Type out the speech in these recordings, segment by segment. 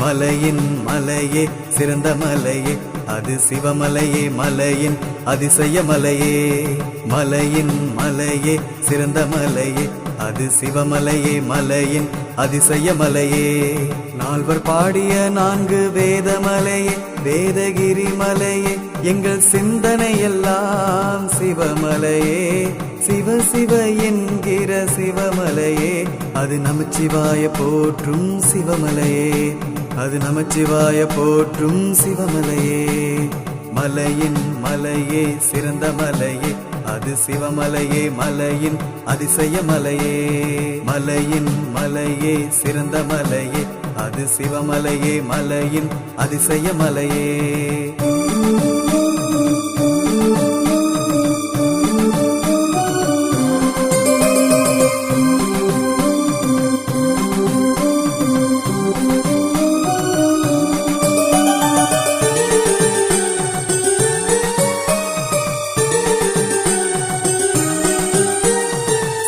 மலையின் மலையே சிறந்த மலையே அது சிவமலையே மலையின் அதிசய மலையே. மலையின் மலையே சிறந்த மலையே அது சிவமலையே மலையின் அதிசய மலையே. நால்வர் பாடிய 4 வேத மலையே வேதகிரி மலையே எங்கள் சிந்தனை எல்லாம் சிவமலையே. சிவ சிவ என்கிற சிவமலையே அது நமச்சிவாய போற்றும் சிவமலையே. அது நமச்சிவாய போற்றும் சிவமலையே. மலையின் மலையே சிறந்த மலையே அது சிவமலையே மலையின் அதிசய மலையே. மலையின் மலையே சிறந்த மலையே அது சிவமலையே மலையின் அதிசய மலையே.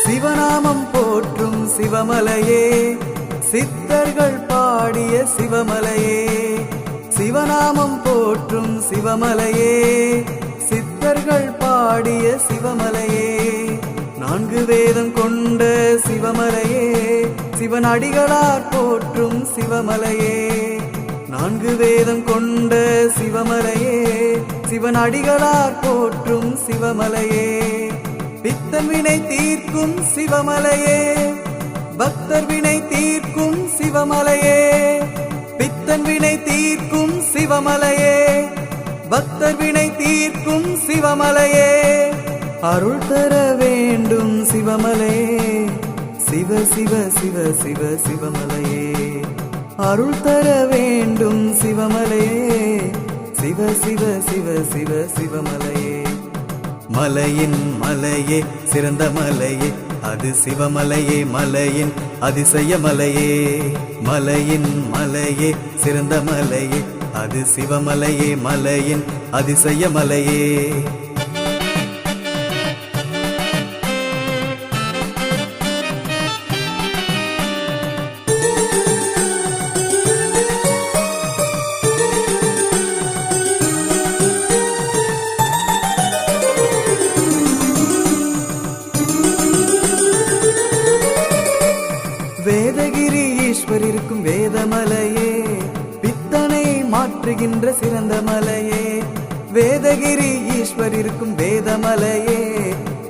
சிவநாமம் போற்றும் சிவமலையே சித்தர்கள் பாடிய சிவமலையே. சிவநாமம் போற்றும் சிவமலையே சித்தர்கள் பாடிய சிவமலையே. 4 வேதம் கொண்ட சிவமலையே சிவன் அடிகளார் போற்றும் சிவமலையே. 4 வேதம் கொண்ட சிவமலையே சிவன் அடிகளார் போற்றும் சிவமலையே. பித்தன் வினை தீர்க்கும் சிவமலையே பக்தர் வினை தீர்க்கும் சிவமலையே. பித்தன் வினை தீர்க்கும் சிவமலையே பக்தர் வினை தீர்க்கும் சிவமலையே. அருள் தர வேண்டும் சிவமலையே சிவ சிவ சிவ சிவ சிவமலையே. அருள் தர வேண்டும் சிவமலையே சிவ சிவ சிவ சிவ சிவமலையே. மலையின் மலையே சிறந்த மலையே அது சிவமலையே மலையின் அதிசய மலையே. மலையின் மலையே சிறந்த மலையே அது சிவமலையே மலையின் அதிசய மலையே. வேதகிரி ஈஸ்வர் இருக்கும் வேதமலையே பித்தனை மாற்றுகின்ற சிறந்த மலையே. வேதகிரி ஈஸ்வர் இருக்கும் வேதமலையே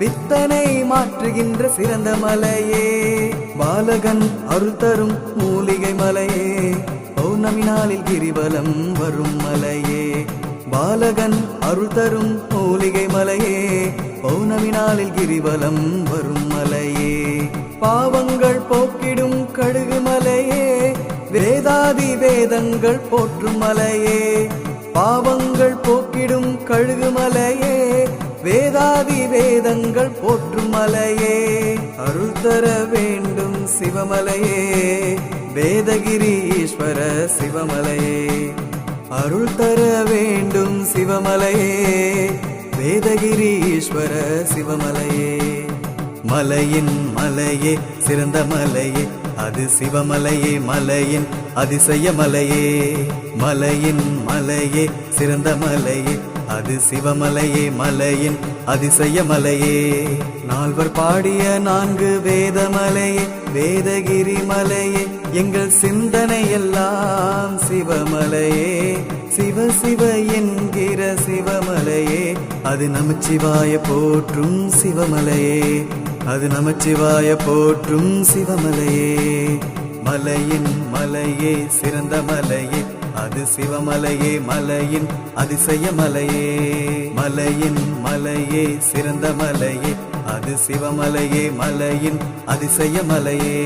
பித்தனை மாற்றுகின்ற சிறந்த மலையே. பாலகன் அருள் தரும் மூலிகை மலையே பௌர்ணமி நாளில் கிரிவலம் வரும் மலையே. பாலகன் அருள் தரும் மூலிகை மலையே பௌர்ணமி நாளில் கிரிவலம் வரும் மலையே. பாவங்கள் போக்கிடும் கடுகு மலையே வேதாதி வேதங்கள் போற்றும் மலையே. பாவங்கள் போக்கிடும் கழுகு மலையே வேதாதி வேதங்கள் போற்றும் மலையே. அருள் தர வேண்டும் சிவமலையே வேதகிரி ஈஸ்வர சிவமலையே. அருள் தர வேண்டும் சிவமலையே வேதகிரி ஈஸ்வர சிவமலையே. மலையின் மலையே சிறந்த மலையே அது சிவமலையே மலையின் அதிசய மலையே. மலையின் மலையே சிறந்த மலையே அது சிவமலையே மலையின் அதிசய மலையே. நால்வர் பாடிய 4 வேத மலையே வேதகிரி மலையே எங்கள் சிந்தனை எல்லாம் சிவமலையே. சிவ சிவ என்கிற சிவமலையே அது நமச்சிவாய போற்றும் சிவமலையே. அது நமச்சிவாய போற்றும் சிவமலையே. மலையின் மலையே சிறந்த மலையே அது சிவமலையே மலையின் அதிசய மலையே. மலையின் மலையே சிறந்த மலையே அது சிவமலையே மலையின் அதிசய மலையே.